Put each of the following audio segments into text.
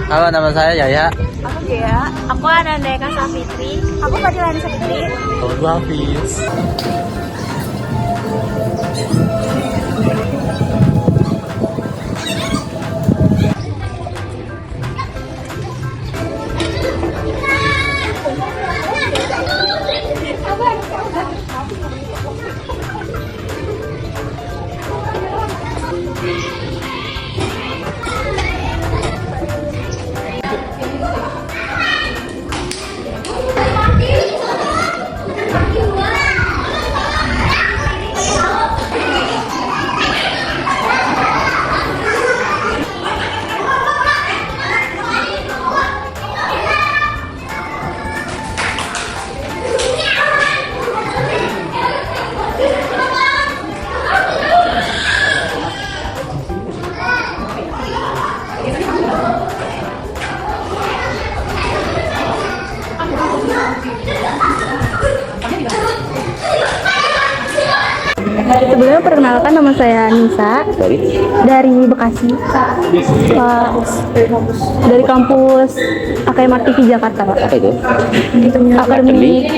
Halo, nama saya Yaya. Aku Gea. Aku Ananda Eka Safitri. Aku Fadila Anissa Fitri. Aku Hafiz. Sebelumnya perkenalkan, nama saya Nisa dari Bekasi, dari kampus AKM TV Jakarta, Pak. Apa itu?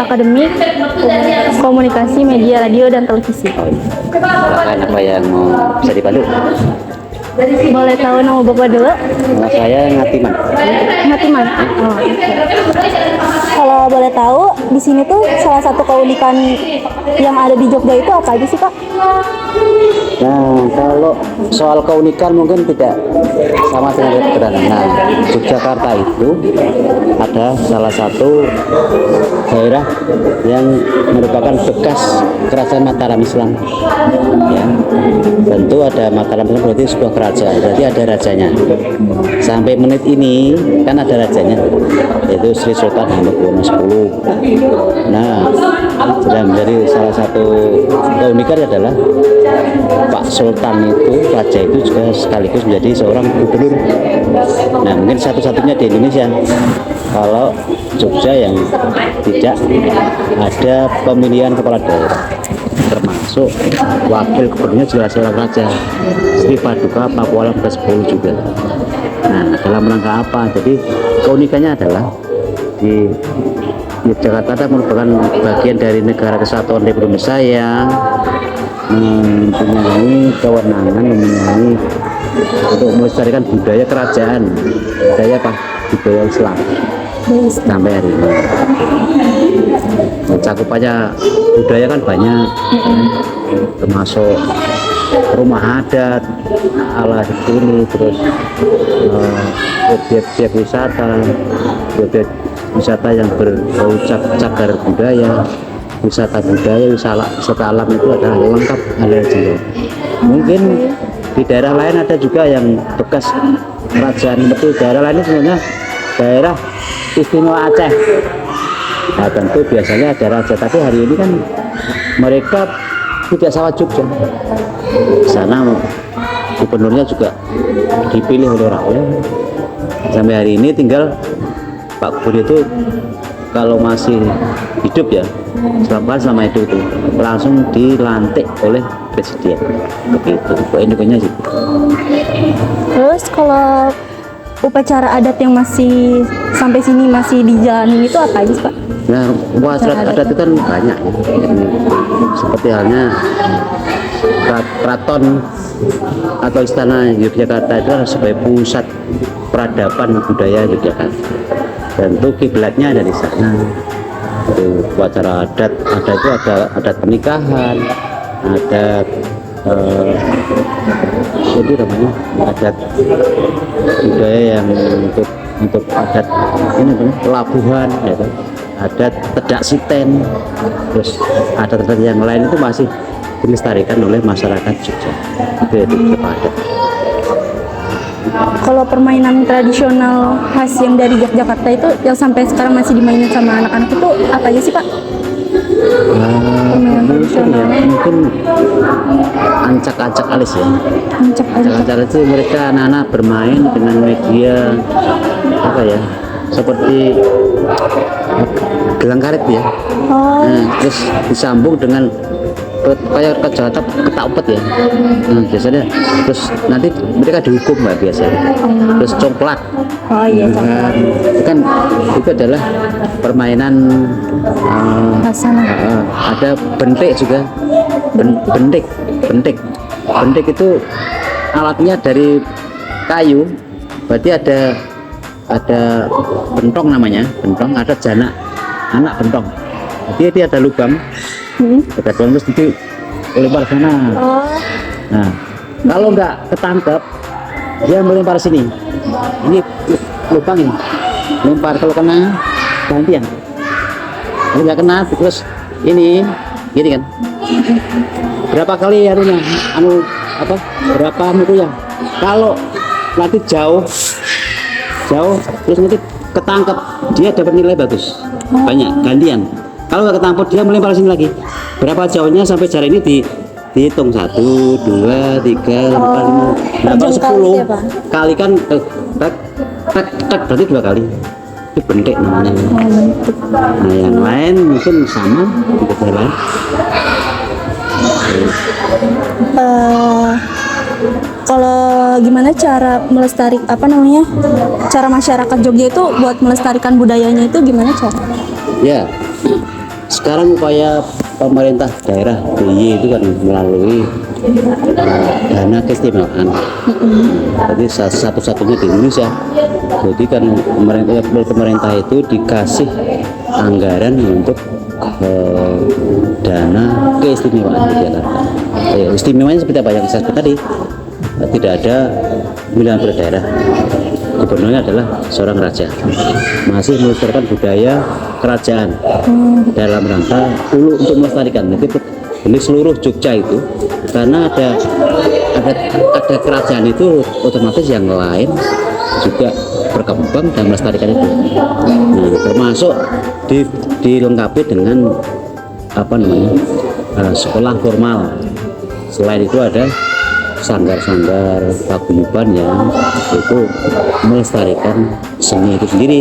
Akademik Komunikasi Media Radio dan Televisi. Silakan, apa yang mau bisa dibantu? Boleh tahu nama Bapak dulu? Nama saya Ngatiman. Ngatiman. Oh, kalau boleh tahu, di sini tuh salah satu keunikan yang ada di Jogja itu apa aja sih, Pak? Nah, kalau soal keunikan mungkin tidak sama dengan sederhana. Nah, Yogyakarta itu ada salah satu daerah yang merupakan bekas kerajaan Mataram Islam. Ya, tentu ada Mataram Islam berarti sebuah kerajaan, berarti ada rajanya. Sampai menit ini kan ada rajanya, yaitu Sri Sultan Hamengkubuwono X. Nah, sudah menjadi salah satu keunikan adalah Pak Sultan itu, raja itu juga sekaligus menjadi seorang gubernur. Nah, mungkin satu-satunya di Indonesia kalau Jogja yang tidak ada pemilihan kepala daerah, termasuk wakil gubernurnya juga seorang raja, Sri Paduka Pakualam ke-10 juga. Nah, dalam rangka apa? Jadi keunikannya adalah di Yogyakarta merupakan bagian dari negara kesatuan Republik Indonesia yang mempunyai kewenangan, mempunyai untuk melestarikan budaya kerajaan, budaya budaya Islam sampai hari ini. Cakupannya budaya kan banyak, termasuk rumah adat ala ini, terus objek-objek wisata yang berbau cagar budaya, wisata alam itu adalah lengkap, ada juga. Mungkin di daerah lain ada juga yang bekas kerajaan, seperti daerah lain sebenarnya daerah istimewa Aceh. Nah, tentu biasanya ada raja, tapi hari ini kan mereka tidak sama Jogja. Sana gubernurnya juga dipilih oleh rakyat. Sampai hari ini tinggal Pak Gubernur itu kalau masih hidup ya, selama hidup itu langsung dilantik oleh presiden, begitu. Indonya sih. Terus kalau upacara adat yang masih sampai sini masih dijalani itu apa aja, Pak? Nah, upacara adat itu kan banyak ya. Seperti halnya keraton atau istana Yogyakarta itu adalah sebagai pusat peradaban budaya Yogyakarta. Tentu kiblatnya ada di sana. Itu upacara adat itu ada adat pernikahan, adat itu namanya adat budaya yang untuk adat ini pelabuhan, ya kan? Adat tedak siten, terus adat yang lain itu masih dilestarikan oleh masyarakat Jogja. Itu adat. Kalau permainan tradisional khas yang dari Yogyakarta itu yang sampai sekarang masih dimainin sama anak-anak itu apa aja sih, Pak? Mungkin ancak-ancak alis ya. Ancak-ancak alis itu mereka anak-anak bermain dengan media apa ya, seperti gelang karet ya. Nah, terus disambung dengan kayak ke Jakarta ketak upet ya. Nah, biasanya terus nanti mereka dihukum mbak biasanya. Terus congklak. Oh iya, Nah, itu adalah permainan Hasanah. ada bentik juga. Bentik itu alatnya dari kayu. Berarti ada bentong namanya, bentong, ada jana anak bentong. Jadi dia ada lubang. Ada lubang terus itu lempar sana. Oh. Nah, kalau nggak ketangkep, dia melempar sini. Ini lubang ini. Lempar, kalau kena gantian. Kalau nggak kena terus ini, gini kan. Berapa kali anunya? Berapa mukunya? Kalau nanti jauh terus nanti ketangkep, dia dapat nilai bagus. Banyak gantian. Kalau nggak ketangkep, dia melempar sini lagi. Berapa jauhnya sampai jarak ini dihitung 1, 2, 3, 4, 5. Nah, kalau 10 kali kan berarti 2 kali. Itu bentik namanya. Nah, yang lain mungkin sama juga lain. Kalau gimana cara cara masyarakat Jogja itu buat melestarikan budayanya itu gimana cara? Ya, sekarang upaya pemerintah daerah DIY itu kan melalui dana keistimewaan. Jadi satu-satunya di Indonesia. Jadi kan pemerintah itu dikasih anggaran untuk dana keistimewaan di Jakarta. Istimewanya seperti apa yang saya sebut tadi? Tidak ada pemilihan kepala daerah. Gubernurnya adalah seorang raja, masih melestarikan budaya kerajaan dalam rangka dulu untuk melestarikan. Jadi seluruh Jogja itu karena ada kerajaan itu, otomatis yang lain juga berkembang dan melestarikan itu. Nah, termasuk dilengkapi dengan sekolah formal. Selain itu ada sanggar-sanggar paguyuban yang itu melestarikan seni itu sendiri.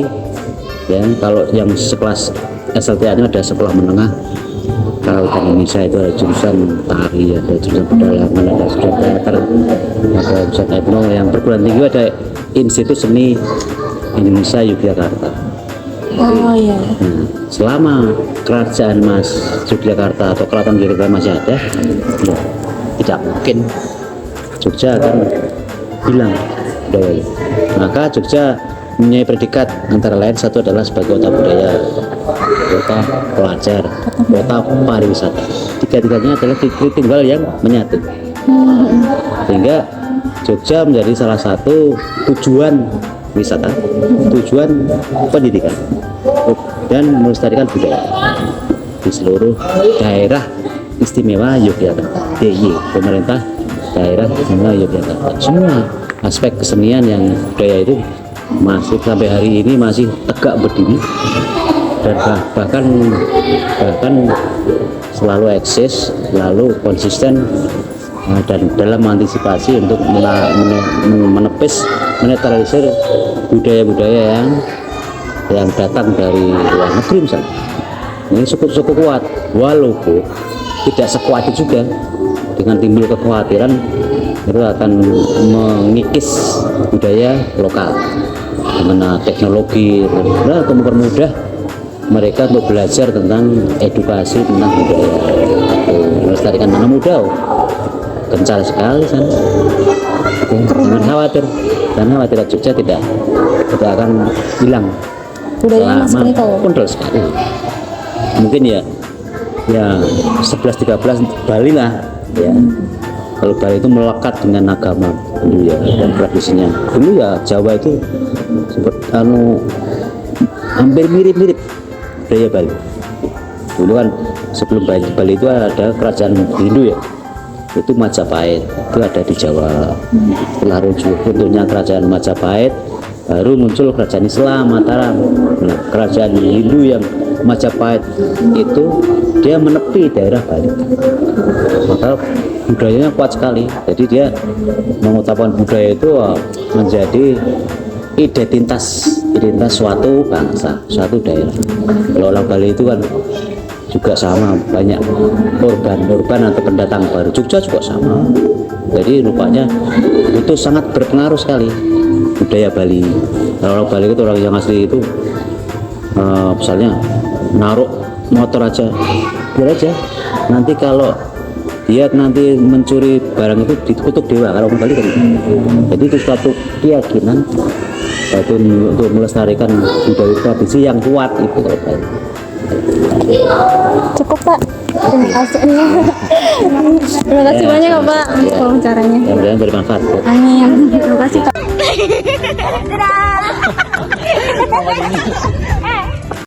Ya, kalau yang sekelas SLTA-nya ada sekolah menengah Karawitan Indonesia, itu ada jurusan tari, ada jurusan pedalangan, ada jurusan teater, ada jurusan etno. Yang perguruan tinggi ada Institut Seni Indonesia Yogyakarta. Oh iya. Nah, selama kerajaan Yogyakarta atau keraton Yogyakarta masih ada, ya, tidak mungkin Jogja akan hilang budaya. Maka Jogja mempunyai predikat antara lain, satu adalah sebagai kota budaya, kota pelajar, kota pariwisata. Tiga-tiganya adalah titik tunggal yang menyatu. Sehingga Jogja menjadi salah satu tujuan wisata, tujuan pendidikan, dan melestarikan budaya di seluruh daerah istimewa Yogyakarta. DIY, pemerintah daerah istimewa Yogyakarta. Semua aspek kesenian yang budaya itu masih sampai hari ini masih tegak berdiri dan bahkan selalu eksis, selalu konsisten dan dalam antisipasi untuk menepis, menetralisir budaya-budaya yang datang dari luar negeri misalnya. Ini cukup kuat, walaupun tidak sekuat itu juga. Dengan timbul kekhawatiran itu akan mengikis budaya lokal dengan teknologi, untuk mempermudah mereka untuk belajar tentang edukasi tentang budaya, melestarikan anak muda. Gencar sekali sana. Jangan khawatir, karena khawatir Jogja tidak akan hilang. Budayanya masih kental sekali. Mungkin ya 11-13 Bali lah ya. Kalau Bali itu melekat dengan agama dulu ya, dan tradisinya. Dulu ya Jawa itu seperti hampir mirip-mirip budaya Bali. Dulu kan sebelum Bali itu ada kerajaan Hindu ya, itu Majapahit, itu ada di Jawa. Setelah runtuhnya kerajaan Majapahit, baru muncul kerajaan Islam Mataram. Nah, kerajaan Hindu yang Majapahit itu dia menepi daerah Bali, maka budayanya kuat sekali. Jadi dia mengutamakan budaya itu menjadi identitas suatu bangsa, suatu daerah. Kalau orang Bali itu kan juga sama, banyak urban atau pendatang baru. Jogja juga sama. Jadi rupanya itu sangat berpengaruh sekali budaya Bali. Kalau orang Bali itu orang yang asli itu misalnya naruh motor aja, biar aja. Nanti kalau dia nanti mencuri barang itu dikutuk dewa, kalau orang Bali kan. Jadi itu suatu keyakinan itu untuk melestarikan budaya tradisi yang kuat itu kalau Bali. Cukup Pak. Terima kasih. Terima kasih banyak ya, Pak untuk wawancaranya. Mudah-mudahan bermanfaat. Amin. Terima kasih Pak.